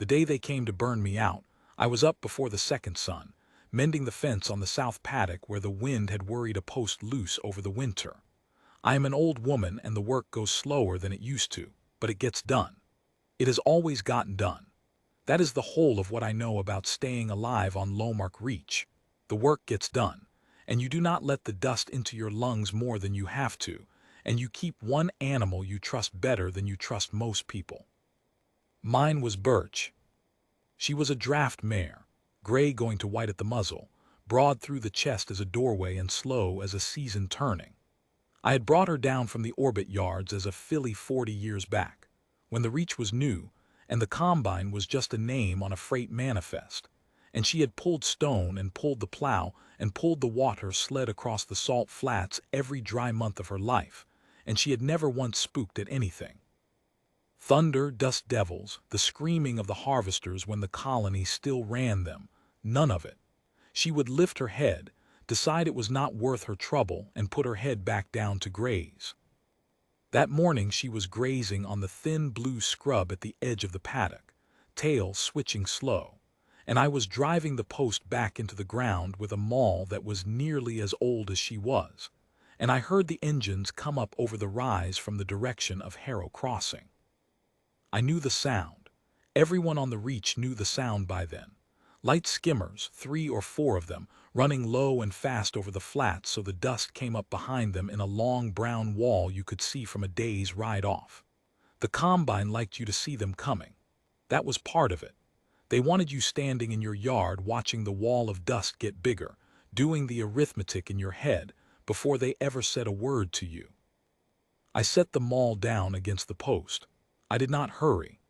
The day they came to burn me out, I was up before the second sun, mending the fence on the south paddock where the wind had worried a post loose over the winter. I am an old woman and the work goes slower than it used to, but it gets done. It has always gotten done. That is the whole of what I know about staying alive on Lomark Reach. The work gets done, and you do not let the dust into your lungs more than you have to, and you keep one animal you trust better than you trust most people. Mine was Birch. She was a draft mare, gray going to white at the muzzle, broad through the chest as a doorway and slow as a season turning. I had brought her down from the orbit yards as a filly 40 years back, when the Reach was new, and the combine was just a name on a freight manifest, and she had pulled stone and pulled the plow and pulled the water sled across the salt flats every dry month of her life, and she had never once spooked at anything. Thunder, dust devils, the screaming of the harvesters when the colony still ran them, none of it. She would lift her head, decide it was not worth her trouble, and put her head back down to graze. That morning she was grazing on the thin blue scrub at the edge of the paddock, tail switching slow, and I was driving the post back into the ground with a maul that was nearly as old as she was, and I heard the engines come up over the rise from the direction of Harrow Crossing. I knew the sound. Everyone on the Reach knew the sound by then. Light skimmers, 3 or 4 of them, running low and fast over the flats so the dust came up behind them in a long brown wall you could see from a day's ride off. The combine liked you to see them coming. That was part of it. They wanted you standing in your yard watching the wall of dust get bigger, doing the arithmetic in your head before they ever said a word to you. I set the maul down against the post. I did not hurry.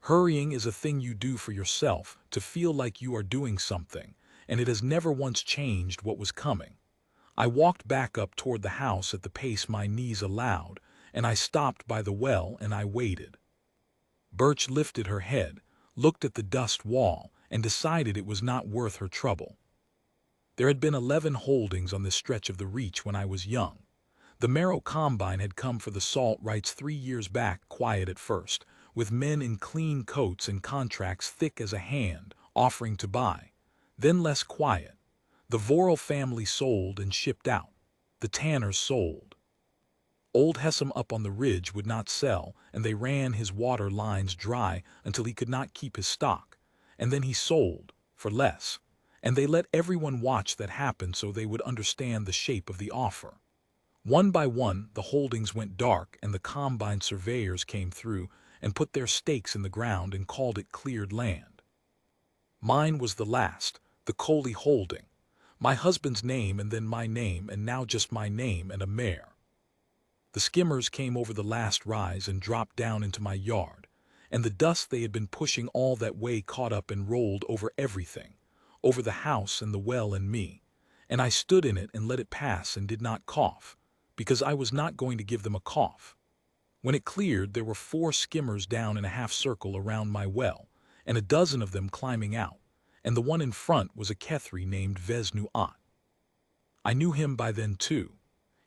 Hurrying is a thing you do for yourself to feel like you are doing something, and it has never once changed what was coming. I walked back up toward the house at the pace my knees allowed, and I stopped by the well and I waited. Birch lifted her head, looked at the dust wall, and decided it was not worth her trouble. There had been 11 holdings on this stretch of the Reach when I was young. The Mare combine had come for the salt rights 3 years back, quiet at first, with men in clean coats and contracts thick as a hand, offering to buy. Then less quiet. The Vorel family sold and shipped out. The Tanners sold. Old Hessam up on the ridge would not sell, and they ran his water lines dry until he could not keep his stock, and then he sold, for less, and they let everyone watch that happen so they would understand the shape of the offer. One by one, the holdings went dark and the combine surveyors came through and put their stakes in the ground and called it cleared land. Mine was the last, the Coley holding. My husband's name and then my name and now just my name and a mare. The skimmers came over the last rise and dropped down into my yard, and the dust they had been pushing all that way caught up and rolled over everything, over the house and the well and me, and I stood in it and let it pass and did not cough, because I was not going to give them a cough. When it cleared, there were 4 skimmers down in a half circle around my well, and a dozen of them climbing out, and the one in front was a Kethri named Vesnuat. I knew him by then too.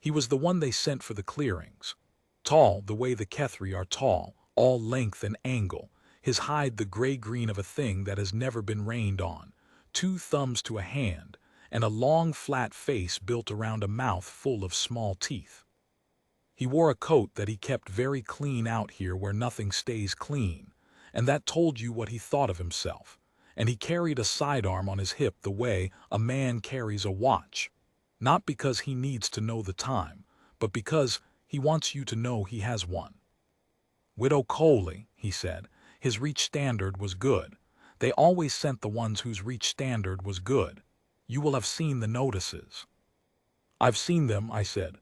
He was the one they sent for the clearings. Tall, the way the Kethri are tall, all length and angle, his hide the gray-green of a thing that has never been rained on, 2 thumbs to a hand, and a long flat face built around a mouth full of small teeth. He wore a coat that he kept very clean out here where nothing stays clean, and that told you what he thought of himself, and he carried a sidearm on his hip the way a man carries a watch, not because he needs to know the time, but because he wants you to know he has one. Widow Coley, he said, his reach standard was good. They always sent the ones whose reach standard was good. You will have seen the notices. I've seen them, I said.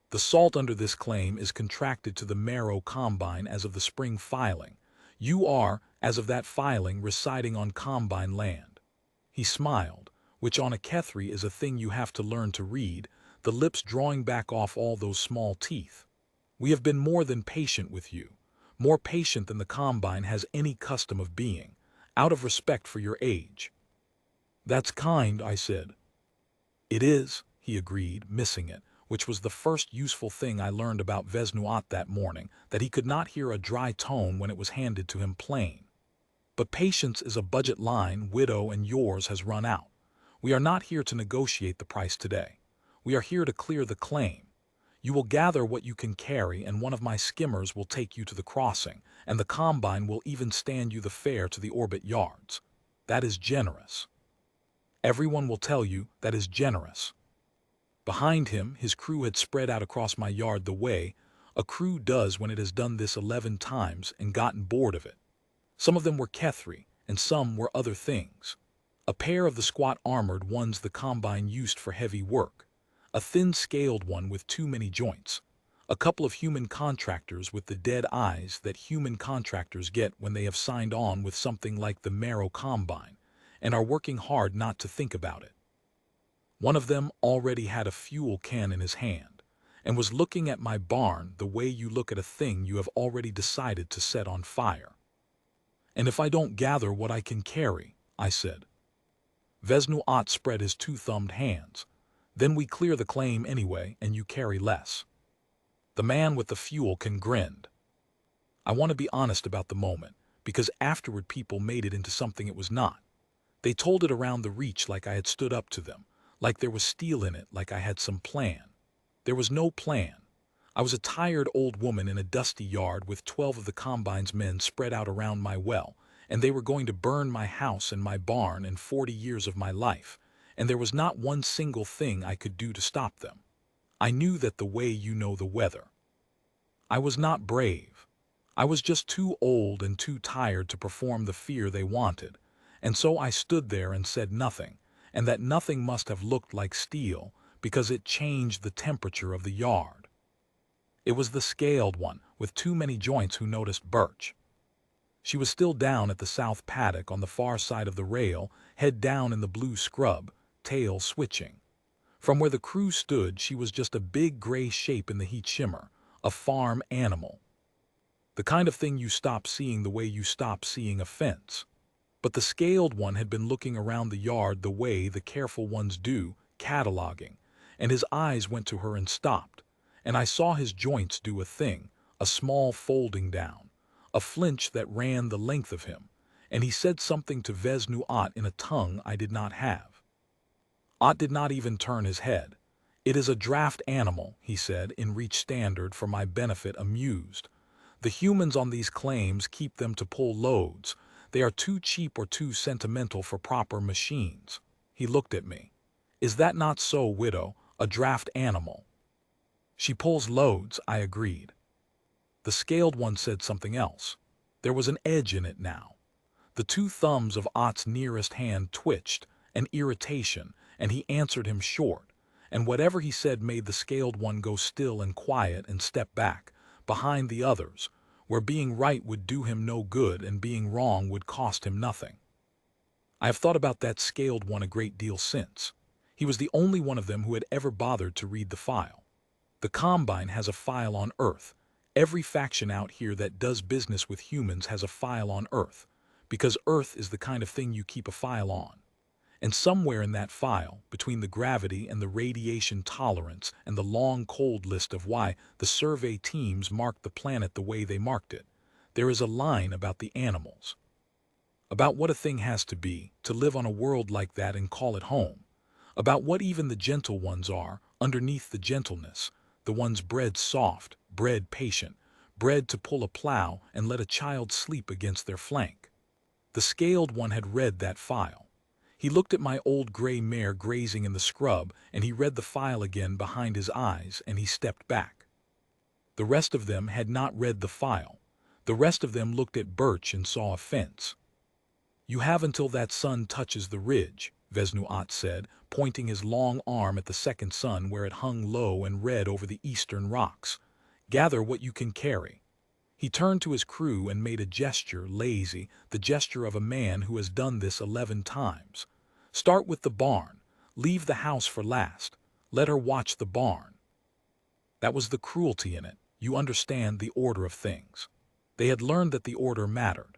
The salt under this claim is contracted to the Mare combine as of the spring filing. You are, as of that filing, residing on combine land. He smiled, which on a Kethri is a thing you have to learn to read, the lips drawing back off all those small teeth. We have been more than patient with you, more patient than the combine has any custom of being, out of respect for your age. That's kind, I said. It is, he agreed, missing it, which was the first useful thing I learned about Vesnuat that morning, that he could not hear a dry tone when it was handed to him plain. But patience is a budget line, widow, and yours has run out. We are not here to negotiate the price today. We are here to clear the claim. You will gather what you can carry, and one of my skimmers will take you to the crossing, and the combine will even stand you the fare to the orbit yards. That is generous. Everyone will tell you that is generous. Behind him, his crew had spread out across my yard the way a crew does when it has done this 11 times and gotten bored of it. Some of them were Kethri, and some were other things. A pair of the squat armored ones the combine used for heavy work, a thin-scaled one with too many joints, a couple of human contractors with the dead eyes that human contractors get when they have signed on with something like the Mare combine, and are working hard not to think about it. One of them already had a fuel can in his hand, and was looking at my barn the way you look at a thing you have already decided to set on fire. And if I don't gather what I can carry, I said. Vesnu-Ott spread his two-thumbed hands. Then we clear the claim anyway, and you carry less. The man with the fuel can grinned. I want to be honest about the moment, because afterward people made it into something it was not. They told it around the reach like I had stood up to them, like there was steel in it, like I had some plan. There was no plan. I was a tired old woman in a dusty yard with 12 of the combine's men spread out around my well, and they were going to burn my house and my barn and 40 years of my life, and there was not one single thing I could do to stop them. I knew that the way you know the weather. I was not brave. I was just too old and too tired to perform the fear they wanted, and so I stood there and said nothing, and that nothing must have looked like steel, because it changed the temperature of the yard. It was the scaled one, with too many joints, who noticed Birch. She was still down at the south paddock on the far side of the rail, head down in the blue scrub, tail switching. From where the crew stood, she was just a big gray shape in the heat shimmer, a farm animal. The kind of thing you stop seeing the way you stop seeing a fence. But the scaled one had been looking around the yard the way the careful ones do, cataloging, and his eyes went to her and stopped, and I saw his joints do a thing, a small folding down, a flinch that ran the length of him, and he said something to Vesnu-Ott in a tongue I did not have. Ott did not even turn his head. It is a draft animal, he said, in reach standard for my benefit, amused. The humans on these claims keep them to pull loads. They are too cheap or too sentimental for proper machines. He looked at me. Is that not so, widow, a draft animal? She pulls loads, I agreed. The scaled one said something else. There was an edge in it now. The two thumbs of Ott's nearest hand twitched, an irritation, and he answered him short, and whatever he said made the scaled one go still and quiet and step back, behind the others, where being right would do him no good and being wrong would cost him nothing. I have thought about that scaled one a great deal since. He was the only one of them who had ever bothered to read the file. The Combine has a file on Earth. Every faction out here that does business with humans has a file on Earth, because Earth is the kind of thing you keep a file on. And somewhere in that file, between the gravity and the radiation tolerance and the long cold list of why the survey teams marked the planet the way they marked it, there is a line about the animals. About what a thing has to be to live on a world like that and call it home. About what even the gentle ones are, underneath the gentleness, the ones bred soft, bred patient, bred to pull a plow and let a child sleep against their flank. The scaled one had read that file. He looked at my old gray mare grazing in the scrub, and he read the file again behind his eyes, and he stepped back. The rest of them had not read the file. The rest of them looked at Birch and saw a fence. You have until that sun touches the ridge, Vesnu-Ott said, pointing his long arm at the second sun where it hung low and red over the eastern rocks. Gather what you can carry. He turned to his crew and made a gesture, lazy, the gesture of a man who has done this 11 times. Start with the barn. Leave the house for last. Let her watch the barn. That was the cruelty in it. You understand the order of things. They had learned that the order mattered.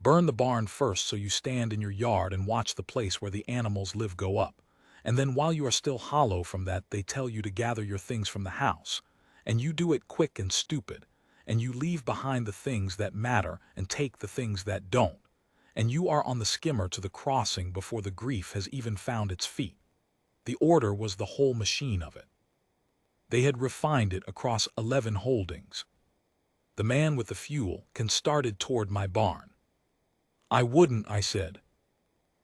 Burn the barn first so you stand in your yard and watch the place where the animals live go up. And then while you are still hollow from that, they tell you to gather your things from the house. And you do it quick and stupid. And you leave behind the things that matter and take the things that don't. and you are on the skimmer to the crossing before the grief has even found its feet. The order was the whole machine of it. They had refined it across 11 holdings. The man with the fuel started toward my barn. I wouldn't, I said.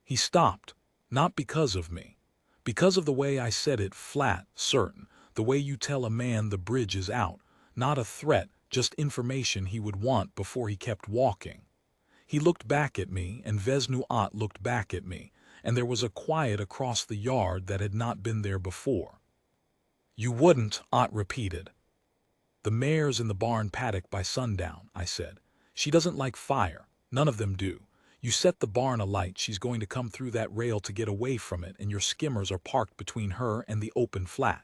He stopped, not because of me, because of the way I said it, flat, certain, the way you tell a man the bridge is out, not a threat, just information he would want before he kept walking. He looked back at me, and Vesnuat looked back at me, and there was a quiet across the yard that had not been there before. You wouldn't, Ott repeated. The mare's in the barn paddock by sundown, I said. She doesn't like fire. None of them do. You set the barn alight, she's going to come through that rail to get away from it, and your skimmers are parked between her and the open flat.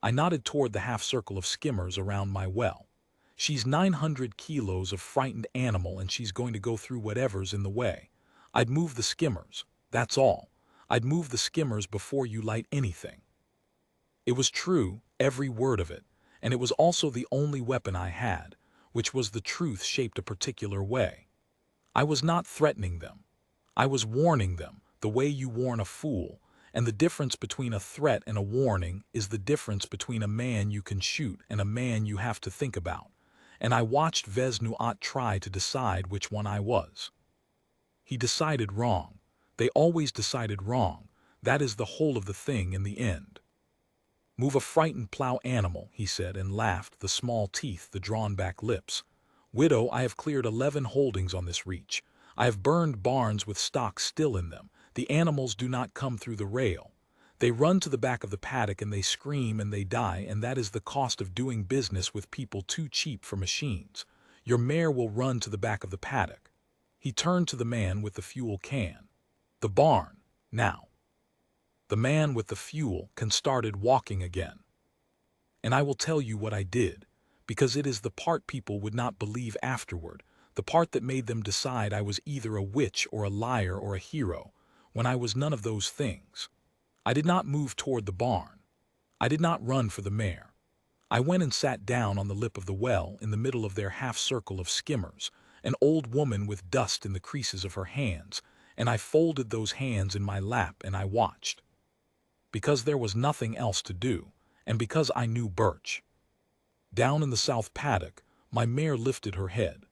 I nodded toward the half-circle of skimmers around my well. She's 900 kilos of frightened animal, and she's going to go through whatever's in the way. I'd move the skimmers, that's all. I'd move the skimmers before you light anything. It was true, every word of it, and it was also the only weapon I had, which was the truth shaped a particular way. I was not threatening them. I was warning them, the way you warn a fool, and the difference between a threat and a warning is the difference between a man you can shoot and a man you have to think about, and I watched Vesnuat try to decide which one I was. He decided wrong. They always decided wrong. That is the whole of the thing in the end. Move a frightened plow animal, he said, and laughed, the small teeth, the drawn-back lips. Widow, I have cleared 11 holdings on this reach. I have burned barns with stock still in them. The animals do not come through the rail. They run to the back of the paddock and they scream and they die, and that is the cost of doing business with people too cheap for machines. Your mare will run to the back of the paddock. He turned to the man with the fuel can. The barn, now. The man with the fuel can started walking again. And I will tell you what I did, because it is the part people would not believe afterward, the part that made them decide I was either a witch or a liar or a hero, when I was none of those things. I did not move toward the barn. I did not run for the mare. I went and sat down on the lip of the well in the middle of their half-circle of skimmers, an old woman with dust in the creases of her hands, and I folded those hands in my lap and I watched. Because there was nothing else to do, and because I knew Birch. Down in the south paddock, my mare lifted her head.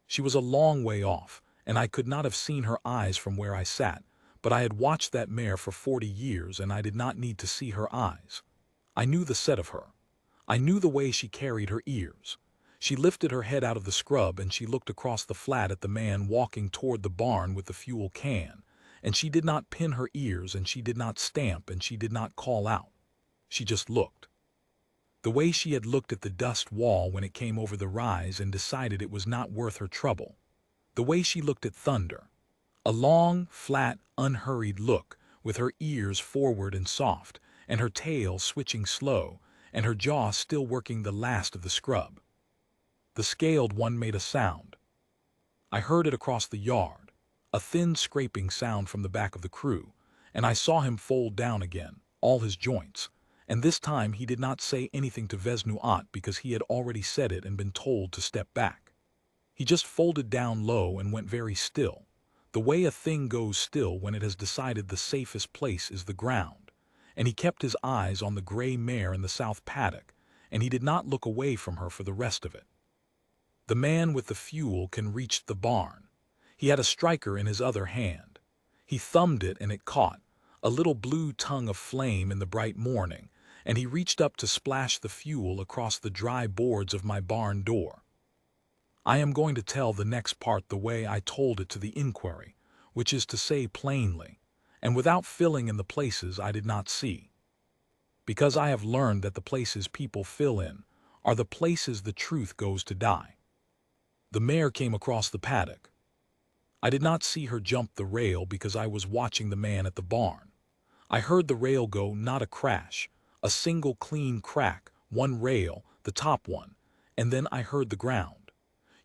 She was a long way off, and I could not have seen her eyes from where I sat, but I had watched that mare for 40 years and I did not need to see her eyes. I knew the set of her. I knew the way she carried her ears. She lifted her head out of the scrub and she looked across the flat at the man walking toward the barn with the fuel can, and she did not pin her ears and she did not stamp and she did not call out. She just looked. The way she had looked at the dust wall when it came over the rise and decided it was not worth her trouble. The way she looked at thunder. A long, flat, unhurried look, with her ears forward and soft, and her tail switching slow, and her jaw still working the last of the scrub. The scaled one made a sound. I heard it across the yard, a thin scraping sound from the back of the crew, and I saw him fold down again, all his joints, and this time he did not say anything to Vesnuat because he had already said it and been told to step back. He just folded down low and went very still, the way a thing goes still when it has decided the safest place is the ground, and he kept his eyes on the gray mare in the south paddock, and he did not look away from her for the rest of it. The man with the fuel can reach the barn. He had a striker in his other hand. He thumbed it and it caught, a little blue tongue of flame in the bright morning, and he reached up to splash the fuel across the dry boards of my barn door. I am going to tell the next part the way I told it to the inquiry, which is to say plainly, and without filling in the places I did not see. Because I have learned that the places people fill in are the places the truth goes to die. The mare came across the paddock. I did not see her jump the rail because I was watching the man at the barn. I heard the rail go, not a crash, a single clean crack, one rail, the top one, and then I heard the ground.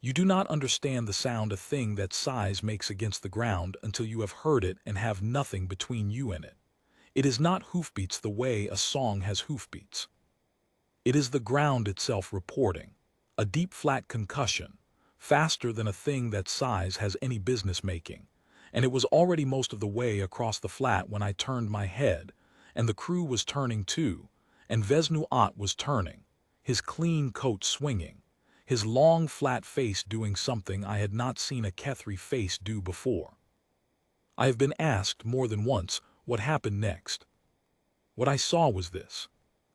You do not understand the sound a thing that size makes against the ground until you have heard it and have nothing between you and it. It is not hoofbeats the way a song has hoofbeats. It is the ground itself reporting, a deep flat concussion, faster than a thing that size has any business making, and it was already most of the way across the flat when I turned my head, and the crew was turning too, and Vesnu-Ott was turning, his clean coat swinging, his long flat face doing something I had not seen a Kethri face do before. I have been asked more than once what happened next. What I saw was this.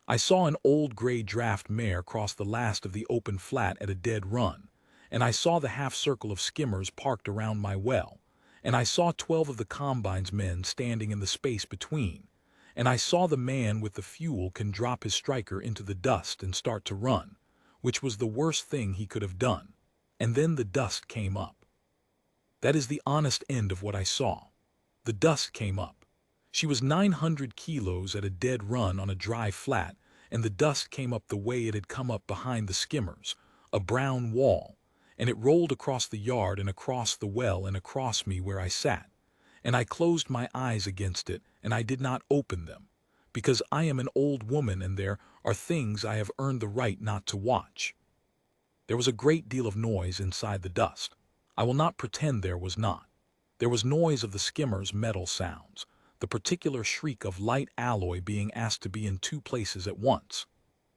I saw an old gray draft mare cross the last of the open flat at a dead run, and I saw the half-circle of skimmers parked around my well, and I saw 12 of the combine's men standing in the space between, and I saw the man with the fuel can drop his striker into the dust and start to run, which was the worst thing he could have done, and then the dust came up. That is the honest end of what I saw. The dust came up. She was 900 kilos at a dead run on a dry flat, and the dust came up the way it had come up behind the skimmers, a brown wall, and it rolled across the yard and across the well and across me where I sat, and I closed my eyes against it, and I did not open them, because I am an old woman and there are things I have earned the right not to watch. There was a great deal of noise inside the dust. I will not pretend there was not. There was noise of the skimmers' metal sounds, the particular shriek of light alloy being asked to be in 2 places at once.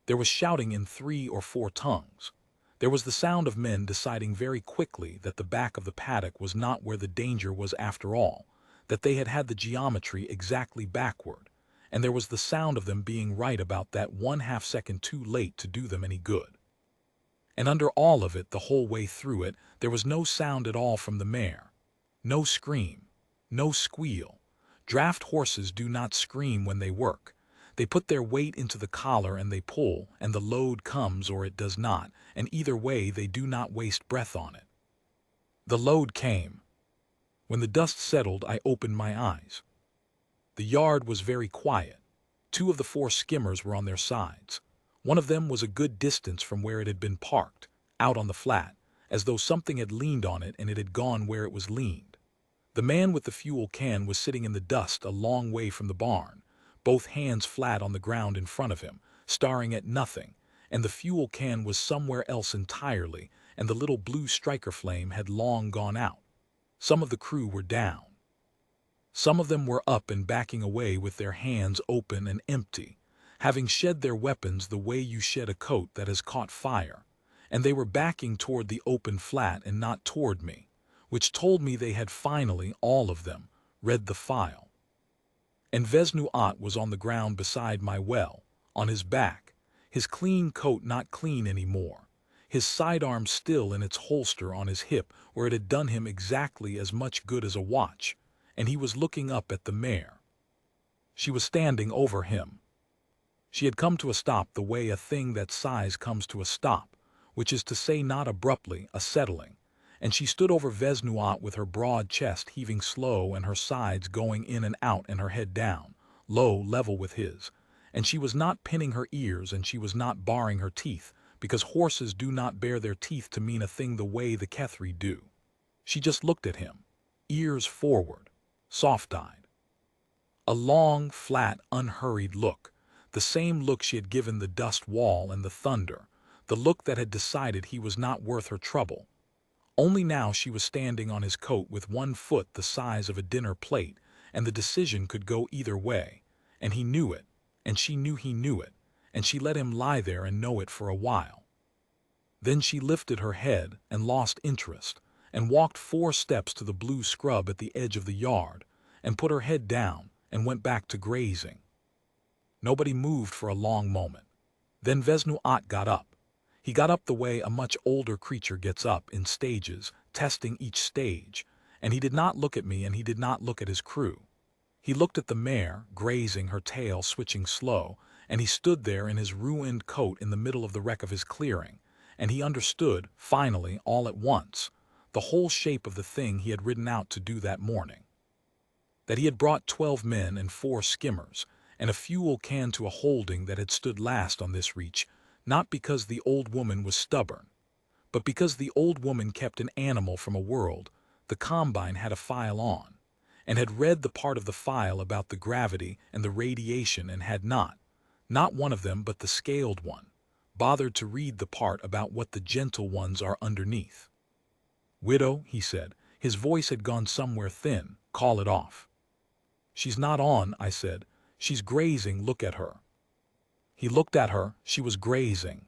There was shouting in 3 or 4 tongues. There was the sound of men deciding very quickly that the back of the paddock was not where the danger was after all, that they had had the geometry exactly backward, and there was the sound of them being right about that 1/2 second too late to do them any good. And under all of it, the whole way through it, there was no sound at all from the mare. No scream, no squeal. Draft horses do not scream when they work. They put their weight into the collar and they pull, and the load comes or it does not, and either way they do not waste breath on it. The load came. When the dust settled, I opened my eyes. The yard was very quiet. 2 of the 4 skimmers were on their sides. One of them was a good distance from where it had been parked, out on the flat, as though something had leaned on it and it had gone where it was leaned. The man with the fuel can was sitting in the dust a long way from the barn, both hands flat on the ground in front of him, staring at nothing, and the fuel can was somewhere else entirely, and the little blue striker flame had long gone out. Some of the crew were down. Some of them were up and backing away with their hands open and empty, having shed their weapons the way you shed a coat that has caught fire, and they were backing toward the open flat and not toward me, which told me they had finally, all of them, read the file. And Vesnu-Ott was on the ground beside my well, on his back, his clean coat not clean anymore, his sidearm still in its holster on his hip where it had done him exactly as much good as a watch, and he was looking up at the mare. She was standing over him. She had come to a stop the way a thing that size comes to a stop, which is to say not abruptly, a settling, and she stood over Vesnu-Ott with her broad chest heaving slow and her sides going in and out and her head down, low, level with his, and she was not pinning her ears and she was not baring her teeth, because horses do not bare their teeth to mean a thing the way the Kethri do. She just looked at him, ears forward, soft-eyed. A long, flat, unhurried look, the same look she had given the dust wall and the thunder, the look that had decided he was not worth her trouble. Only now she was standing on his coat with 1 foot the size of a dinner plate, and the decision could go either way, and he knew it, and she knew he knew it, and she let him lie there and know it for a while. Then she lifted her head and lost interest, and walked 4 steps to the blue scrub at the edge of the yard, and put her head down, and went back to grazing. Nobody moved for a long moment. Then Vesnu-Ott got up. He got up the way a much older creature gets up, in stages, testing each stage, and he did not look at me and he did not look at his crew. He looked at the mare, grazing, her tail switching slow, and he stood there in his ruined coat in the middle of the wreck of his clearing, and he understood, finally, all at once, the whole shape of the thing he had ridden out to do that morning. That he had brought 12 men and 4 skimmers, and a fuel can to a holding that had stood last on this reach, not because the old woman was stubborn, but because the old woman kept an animal from a world the combine had a file on, and had read the part of the file about the gravity and the radiation and had not one of them but the scaled one, bothered to read the part about what the gentle ones are underneath. "Widow," he said. His voice had gone somewhere thin. "Call it off." "She's not on," I said. "She's grazing, look at her." He looked at her. She was grazing.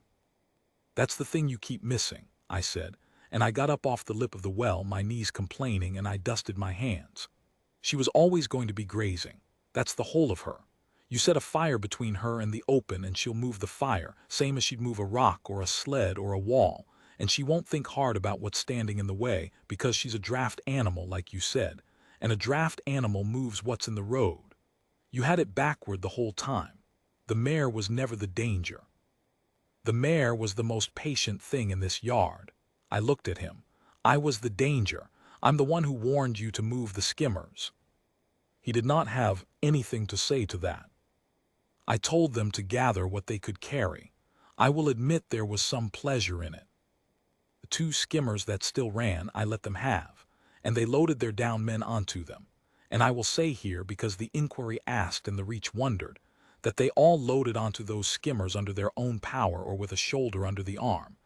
"That's the thing you keep missing," I said, and I got up off the lip of the well, my knees complaining, and I dusted my hands. "She was always going to be grazing. That's the whole of her. You set a fire between her and the open and she'll move the fire, same as she'd move a rock or a sled or a wall, and she won't think hard about what's standing in the way because she's a draft animal like you said, and a draft animal moves what's in the road. You had it backward the whole time. The mare was never the danger. The mare was the most patient thing in this yard." I looked at him. "I was the danger. I'm the one who warned you to move the skimmers." He did not have anything to say to that. I told them to gather what they could carry. I will admit there was some pleasure in it. The 2 skimmers that still ran I let them have, and they loaded their down men onto them. And I will say here, because the inquiry asked and the reach wondered, that they all loaded onto those skimmers under their own power or with a shoulder under the arm.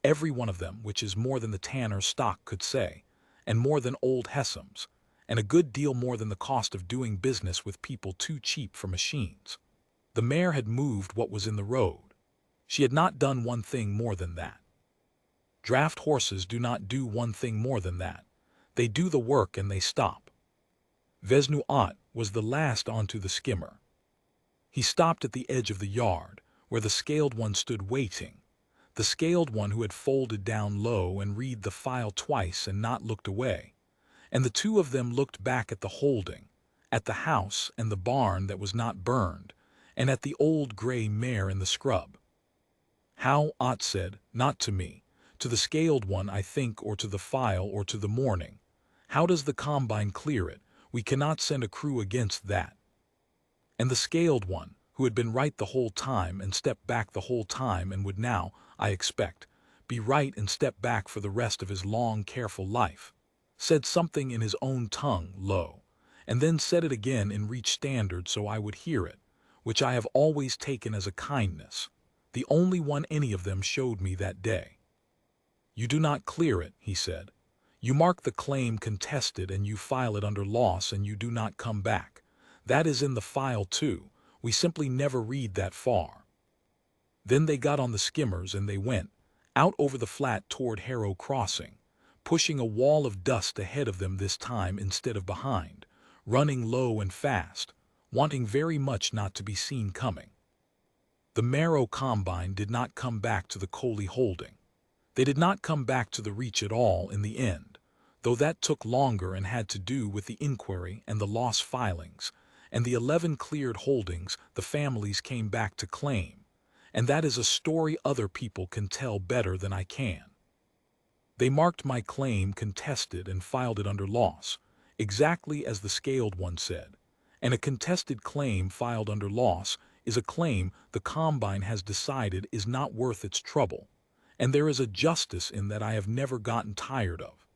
Every one of them, which is more than the tanner's stock could say, and more than old Hessam's, and a good deal more than the cost of doing business with people too cheap for machines. The mare had moved what was in the road. She had not done one thing more than that. Draft horses do not do one thing more than that. They do the work and they stop. Vesnuot was the last onto the skimmer. He stopped at the edge of the yard, where the scaled one stood waiting, the scaled one who had folded down low and read the file twice and not looked away, and the 2 of them looked back at the holding, at the house and the barn that was not burned, and at the old gray mare in the scrub. "How," Ott said, "not to me, to the scaled one, I think, or to the file, or to the morning. How does the combine clear it? We cannot send a crew against that." And the scaled one, who had been right the whole time and stepped back the whole time and would now, I expect, be right and step back for the rest of his long, careful life, said something in his own tongue, low, and then said it again in reach standard so I would hear it, which I have always taken as a kindness, the only one any of them showed me that day. "You do not clear it," he said. "You mark the claim contested and you file it under loss and you do not come back. That is in the file too. We simply never read that far." Then they got on the skimmers and they went out over the flat toward Harrow Crossing, pushing a wall of dust ahead of them this time instead of behind, running low and fast, wanting very much not to be seen coming. The Mare combine did not come back to the Coley holding. They did not come back to the reach at all in the end, though that took longer and had to do with the inquiry and the loss filings, and the 11 cleared holdings the families came back to claim, and that is a story other people can tell better than I can. They marked my claim contested and filed it under loss, exactly as the scaled one said, and a contested claim filed under loss is a claim the combine has decided is not worth its trouble, and there is a justice in that I have never gotten tired of.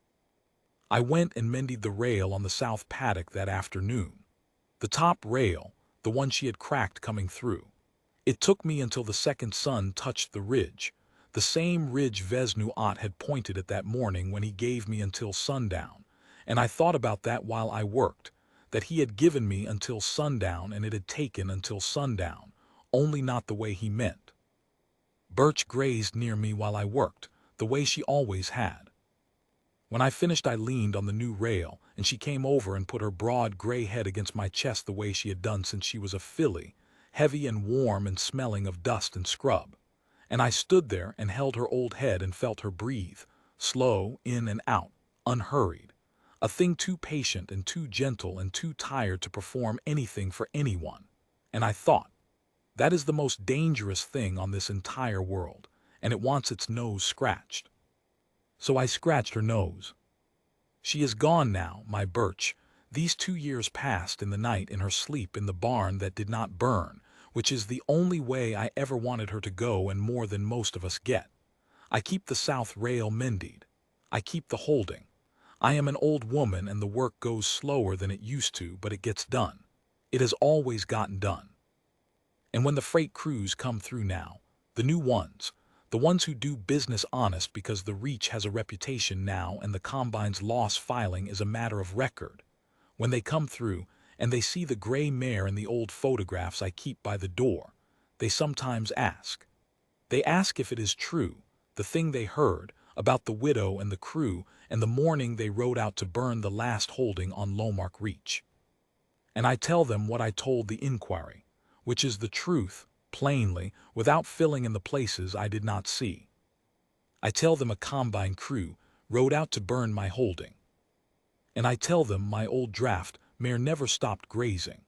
I went and mended the rail on the south paddock that afternoon. The top rail, the one she had cracked coming through. It took me until the second sun touched the ridge, the same ridge Vesnuot had pointed at that morning when he gave me until sundown, and I thought about that while I worked, that he had given me until sundown and it had taken until sundown, only not the way he meant. Birch grazed near me while I worked, the way she always had. When I finished I leaned on the new rail, and she came over and put her broad gray head against my chest the way she had done since she was a filly, heavy and warm and smelling of dust and scrub. And I stood there and held her old head and felt her breathe, slow, in and out, unhurried, a thing too patient and too gentle and too tired to perform anything for anyone. And I thought, that is the most dangerous thing on this entire world, and it wants its nose scratched. So I scratched her nose. She is gone now, my Birch. These 2 years passed in the night in her sleep in the barn that did not burn, which is the only way I ever wanted her to go and more than most of us get. I keep the south rail mended. I keep the holding. I am an old woman and the work goes slower than it used to, but it gets done. It has always gotten done. And when the freight crews come through now, the new ones, The ones who do business honest because the Reach has a reputation now and the Combine's loss filing is a matter of record. When they come through, and they see the gray mare and the old photographs I keep by the door, they sometimes ask. They ask if it is true, the thing they heard, about the widow and the crew and the morning they rode out to burn the last holding on Lomark Reach. And I tell them what I told the inquiry, which is the truth, plainly, without filling in the places I did not see. I tell them a Combine crew rode out to burn my holding. And I tell them my old draft mare never stopped grazing.